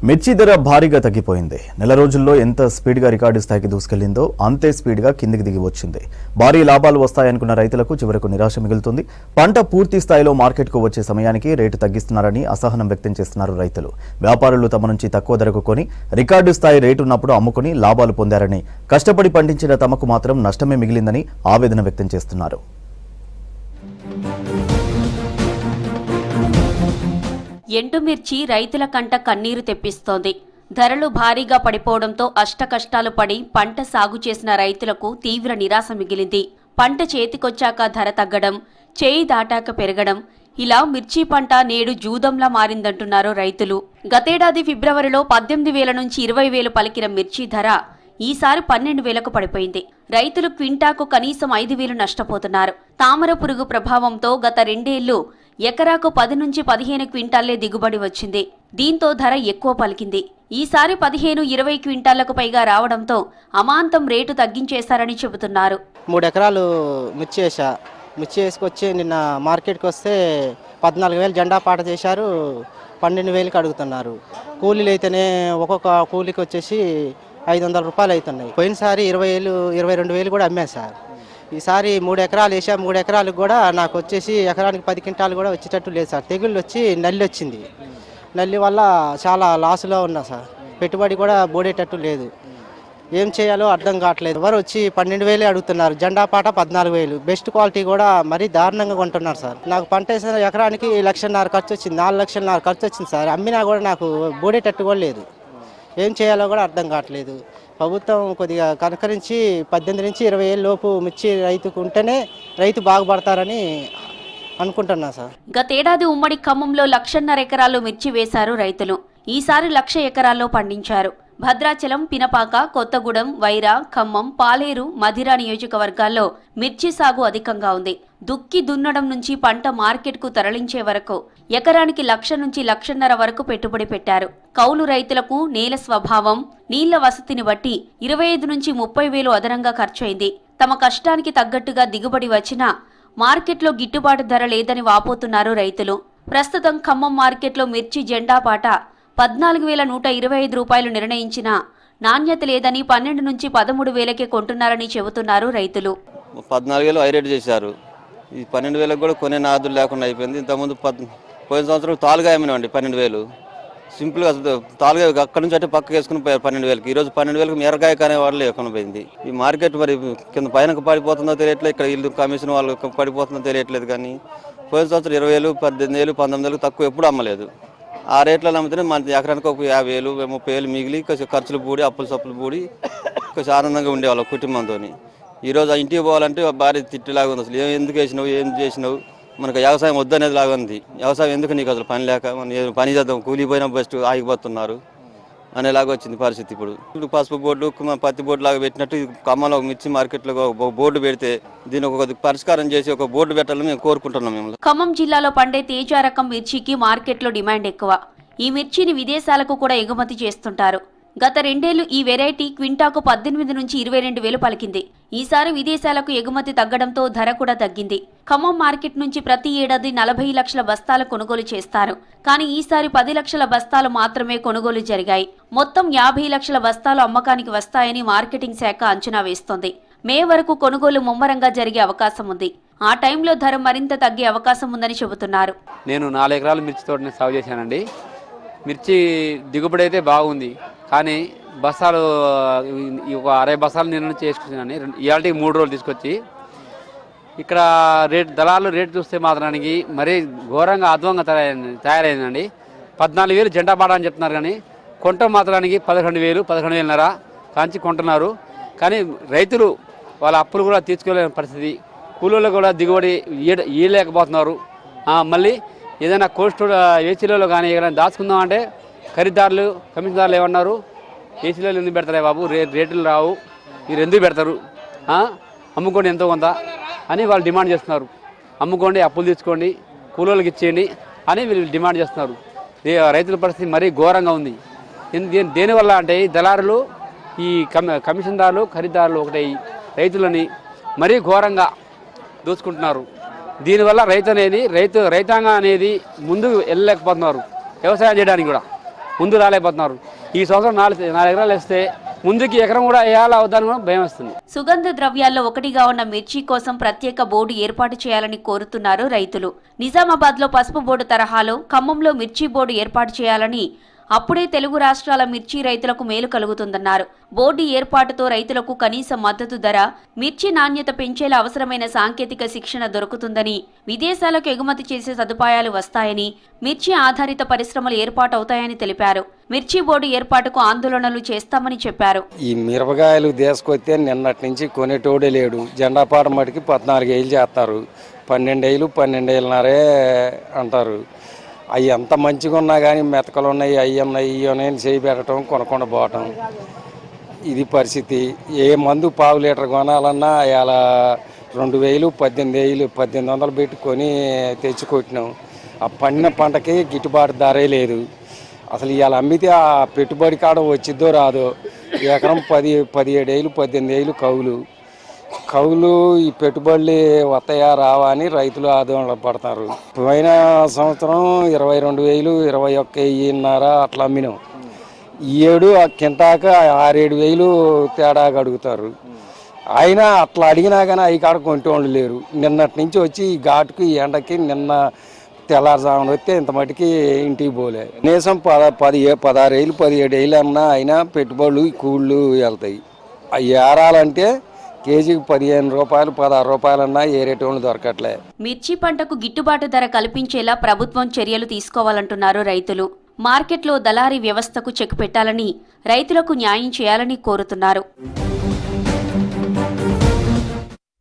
మిర్చి ధర భారీగా తగ్గిపోయింది. నెల రోజుల్లో ఎంత స్పీడ్గా రికార్డు స్థాయికి దూసుకెళ్లిందో అంతే స్పీడ్గా కిందికి దిగి వచ్చింది. భారీ లాభాలు వస్తాయనుకున్న రైతులకు చివరకు నిరాశ మిగులుతుంది. పంట పూర్తి స్థాయిలో మార్కెట్కు వచ్చే సమయానికి రేటు తగ్గిస్తున్నారని అసహనం వ్యక్తం చేస్తున్నారు రైతులు. వ్యాపారులు తమ నుంచి తక్కువ ధరకు కొని రికార్డు స్థాయి రేటున్నప్పుడు అమ్ముకుని లాభాలు పొందారని, కష్టపడి పండించిన తమకు మాత్రం నష్టమే మిగిలిందని ఆవేదన వ్యక్తం చేస్తున్నారు. ఎండుమిర్చి రైతుల కంట కన్నీరు తెప్పిస్తోంది. ధరలు భారీగా పడిపోవడంతో అష్టకష్టాలు పడి పంట సాగు చేసిన రైతులకు తీవ్ర నిరాశ మిగిలింది. పంట చేతికొచ్చాక ధర తగ్గడం, చేయి దాటాక పెరగడం, ఇలా మిర్చి పంట నేడు జూదంలా మారిందంటున్నారు రైతులు. గతేడాది ఫిబ్రవరిలో 18,000 నుంచి 20,000 పలికిన మిర్చి ధర ఈసారి 12,000కు పడిపోయింది. రైతులు క్వింటాకు కనీసం 5,000 నష్టపోతున్నారు. తామర పురుగు ప్రభావంతో గత 2 ఏళ్లు ఎకరాకు 10 నుంచి 15 క్వింటాల్లే దిగుబడి వచ్చింది. దీంతో ధర ఎక్కువ పలికింది. ఈసారి 15-20 క్వింటాళ్లకు పైగా రావడంతో అమాంతం రేటు తగ్గించేశారని చెబుతున్నారు. 3 ఎకరాలు మిర్చి వేసుకొచ్చి నిన్న మార్కెట్కి వస్తే 14,000 జెండా పాట చేశారు, 12,000కి అడుగుతున్నారు. కూలీలు అయితేనే ఒక్కొక్క కూలీకి వచ్చేసి 500 రూపాయలు అవుతున్నాయి. పోయినసారి 22,000 కూడా అమ్మాను సార్. ఈసారి 3 ఎకరాలు వేసా. 3 ఎకరాలకు కూడా నాకు వచ్చేసి ఎకరానికి 10 క్వింటాలు కూడా వచ్చేటట్టు లేదు సార్. తెగుళ్ళు వచ్చి నల్లి వచ్చింది. నల్లి వల్ల చాలా లాసులో ఉన్నా సార్. పెట్టుబడి కూడా బోడేటట్టు లేదు. ఏం చేయాలో అర్థం కావట్లేదు. ఎవరు వచ్చి 12,000 అడుగుతున్నారు. జెండా పాట 14,000. బెస్ట్ క్వాలిటీ కూడా మరీ దారుణంగా కొంటున్నారు సార్. నాకు పంట వేసిన ఎకరానికి 1,50,000 ఖర్చు వచ్చింది, 4,00,000 ఖర్చు వచ్చింది సార్. అమ్మినా కూడా నాకు బోడేటట్టు కూడా లేదు. ఏం చేయాలో కూడా అర్థం కావట్లేదు. ప్రభుత్వం కొద్దిగా కనకరించి 18 నుంచి 20 ఏళ్ళ లోపు మిర్చి రైతుకు ఉంటేనే రైతు బాగుపడతారని అనుకుంటున్నా సార్. గతేడాది ఉమ్మడి ఖమ్మంలో 1,50,000 ఎకరాల్లో మిర్చి వేశారు రైతులు. ఈసారి 1,00,000 ఎకరాల్లో పండించారు. భద్రాచలం, పినపాక, కొత్తగూడెం, వైరా, ఖమ్మం, పాలేరు, మధిర నియోజకవర్గాల్లో మిర్చి సాగు అధికంగా ఉంది. దుక్కి దున్నడం నుంచి పంట మార్కెట్కు తరలించే వరకు ఎకరానికి 1,00,000 నుంచి 1,50,000 వరకు పెట్టుబడి పెట్టారు. కౌలు రైతులకు నేల స్వభావం, నీళ్ల వసతిని బట్టి 25 నుంచి 30,000 అదనంగా ఖర్చయింది. తమ కష్టానికి తగ్గట్టుగా దిగుబడి వచ్చినా మార్కెట్లో గిట్టుబాటు ధర లేదని వాపోతున్నారు రైతులు. ప్రస్తుతం ఖమ్మం మార్కెట్లో మిర్చి జెండా పాట 14,125 రూపాయలు నిర్ణయించినా నాణ్యత లేదని 12 నుంచి 13,000కే కొంటున్నారని చెబుతున్నారు రైతులు. 14,000 హైరేట్ చేశారు. ఈ 12,000 కూడా కొనే నాదులు లేకుండా అయిపోయింది. ఇంతకుముందు పోయిన సంవత్సరం తాలుగా అమ్మినామండి 12,000. సింపుల్గా తాలుగా అక్కడి నుంచి అంటే పక్క వేసుకుని 12,000కి. ఈరోజు 12,000కి మిరకాయ కానీ వాళ్ళు లేకుండా పోయింది. ఈ మార్కెట్ మరి కింద పైన పడిపోతుందో తెలియట్లేదు, ఇక్కడ ఇల్లు కమిషన్ వాళ్ళు పడిపోతుందో తెలియట్లేదు. కానీ పోయిన సంవత్సరం 20,000, 18,000, 19,000 తక్కువ ఎప్పుడు అమ్మలేదు. ఆ రేట్లలో అమ్మితేనే మన ఎకరానికి ఒక 50,000, 30,000 మిగిలి కొంచెం ఖర్చులు పూడి, అప్పులు సప్పులు పూడి కొంచెం ఆనందంగా ఉండేవాళ్ళం కుటుంబంతో. ఈరోజు ఆ ఇంటికి పోవాలంటే భారీ తిట్టులాగా ఉంది. అసలు ఎందుకు వేసినావు, ఏం చేసినావు, మనకు వ్యవసాయం వద్దనేది లాగా ఉంది. వ్యవసాయం ఎందుకు నీకు అసలు పని లేక, మనం పని చేద్దాం, కూలిపోయినా బెస్ట్ ఆగిపోతున్నారు అనేలాగా వచ్చింది పరిస్థితి. ఇప్పుడు పసుపు బోర్డు, పత్తి బోర్డు లాగా పెట్టినట్టు ఖమ్మంలో మిర్చి మార్కెట్లో ఒక బోర్డు పెడితే దీని ఒక పరిష్కారం చేసి ఒక బోర్డు పెట్టాలని మేము కోరుకుంటున్నాం. మేము ఖమ్మం జిల్లాలో పండే తేజ రకం మిర్చికి మార్కెట్లో డిమాండ్ ఎక్కువ. ఈ మిర్చిని విదేశాలకు కూడా ఎగుమతి చేస్తుంటారు. గత 2 ఏళ్లు ఈ వెరైటీ క్వింటాకు 18 నుంచి 22,000 పలికింది. ఈసారి విదేశాలకు ఎగుమతి తగ్గడంతో ధర కూడా తగ్గింది. ఖమ్మం మార్కెట్ నుంచి ప్రతి ఏడాది 40 లక్షల బస్తాలు కొనుగోలు చేస్తారు. కానీ ఈసారి 10 లక్షల బస్తాలు మాత్రమే కొనుగోలు జరిగాయి. మొత్తం 50 లక్షల బస్తాలు అమ్మకానికి వస్తాయని మార్కెటింగ్ శాఖ అంచనా వేస్తోంది. మే వరకు కొనుగోలు ముమ్మరంగా జరిగే అవకాశం ఉంది. ఆ టైంలో ధర మరింత తగ్గే అవకాశం ఉందని చెబుతున్నారు. నేను 4 ఎకరాల మిర్చి తోటని సాగు చేశానండి. మిర్చి దిగుబడి అయితే బాగుంది. కానీ బస్తాలు ఒక 60 బస్తాలు నేను చేసుకున్నాను. ఇవాళకి 3 రోజులు తీసుకొచ్చి ఇక్కడ దళాలు రేటు చూస్తే మాత్రానికి మరీ ఘోరంగా అద్భుతంగా తయారైందండి. 14,000 జెండా పాట అని చెప్తున్నారు. కానీ కొంట మాత్రానికి 11,000, 11,500 కాంచి కొంటున్నారు. కానీ రైతులు వాళ్ళ అప్పులు కూడా తీర్చుకోలేని పరిస్థితి. కూలీలు కూడా దిగుబడి ఇయ్యలేకపోతున్నారు. మళ్ళీ ఏదైనా కోల్డ్ స్టోర్ ఏసీలలో కానీ ఏదైనా దాచుకుందాం అంటే ఖరీదారులు, కమిషన్దారులు ఏమన్నారు, ఏసీలో ఎందుకు పెడతారే బాబు, రేట్లు రావు, మీరు ఎందుకు పెడతారు, అమ్ముకోండి ఎంతో కొంత అని వాళ్ళు డిమాండ్ చేస్తున్నారు. అమ్ముకోండి, అప్పులు తీసుకోండి, కూలీలకు ఇచ్చేయండి అని వీళ్ళు డిమాండ్ చేస్తున్నారు. రైతుల పరిస్థితి మరీ ఘోరంగా ఉంది. దేనివల్ల అంటే ఈ దళారులు, ఈ కమిషన్దారులు, ఖరీదారులు ఒకటి రైతులని మరీ ఘోరంగా దోచుకుంటున్నారు. దీనివల్ల రైతాంగం అనేది ముందుకు వెళ్ళలేకపోతున్నారు వ్యవసాయం చేయడానికి కూడా. ముందు రాలేకపోతున్నారు. ఈ సంవత్సరం 4 ఎకరాలు వేస్తే ముందుకి ఎకరం కూడా వేయాలా అవుతాను కూడా భయం వస్తుంది. సుగంధ ద్రవ్యాల్లో ఒకటిగా ఉన్న మిర్చి కోసం ప్రత్యేక బోర్డు ఏర్పాటు చేయాలని కోరుతున్నారు రైతులు. నిజామాబాద్లో పసుపు బోర్డు తరహాలో ఖమ్మంలో మిర్చి బోర్డు ఏర్పాటు చేయాలని, అప్పుడే తెలుగు రాష్ట్రాల మిర్చి రైతులకు మేలు కలుగుతుందన్నారు. బోర్డు ఏర్పాటుతో రైతులకు కనీస మద్దతు ధర, మిర్చి నాణ్యత పెంచేలా అవసరమైన సాంకేతిక శిక్షణ దొరుకుతుందని, విదేశాలకు ఎగుమతి చేసే సదుపాయాలు వస్తాయని, మిర్చి ఆధారిత పరిశ్రమలు ఏర్పాటవుతాయని తెలిపారు. మిర్చి బోర్డు ఏర్పాటుకు ఆందోళనలు చేస్తామని చెప్పారు. ఈ మిరపకాయలు తీసుకొస్తే నిన్నటి నుంచి కొనేటోడే లేడు. జెండాపాట మటుకి 14 ఏళ్ళు చేస్తారు, 12 ఏళ్ళు 12 ఏళ్ళన్నరే అంటారు. అవి ఎంత మంచిగా ఉన్నా కానీ మెతకలు ఉన్నాయి, అవి ఉన్నాయి, ఇవి ఉన్నాయని చేయి పెట్టడం, కొనకుండా పోవటం, ఇది పరిస్థితి. ఏ మందు పావు లీటర్ కొనాలన్నా అలా 2000 1800 పెట్టుకొని తెచ్చి కొట్టినాం. ఆ పండిన పంటకి గిట్టుబాటు ధరే లేదు. అసలు ఇవాళ అమ్మితే ఆ పెట్టుబడి కాడ వచ్చిద్దో రాదో. ఎకరం 17 ఏళ్ళు 18 ఏళ్ళు కౌలు ఈ పెట్టుబడులు వస్తాయా రావా అని రైతులు ఆందోళన పడతారు. పోయిన సంవత్సరం 22,000 21,500 అట్లా అమ్మినాం. ఈ ఏడు ఆ కింటాక 6-7 వేలు తేడాగా అడుగుతారు. అయినా అట్లా అడిగినా కానీ అవి కాడ కొంటోళ్ళు లేరు. నిన్నటి నుంచి వచ్చి ఈ ఘాటుకి ఈ ఎండకి నిన్న తెల్లారుజామున వస్తే ఇంత మటుకి ఇంటికి పోలే. కనీసం 16 ఏళ్ళు 17 ఏళ్ళు అన్నా అయినా పెట్టుబడులు కూళ్ళు వెళ్తాయి. అవి ఏరాలంటే కేజీకి 15 రూపాయలు 16 రూపాయలన్నా ఏరేటోళ్ళు దొరకట్లే. మిర్చి పంటకు గిట్టుబాటు ధర కల్పించేలా ప్రభుత్వం చర్యలు తీసుకోవాలంటున్నారు రైతులు. మార్కెట్లో దళారీ వ్యవస్థకు చెక్ పెట్టాలని, రైతులకు న్యాయం చేయాలని కోరుతున్నారు.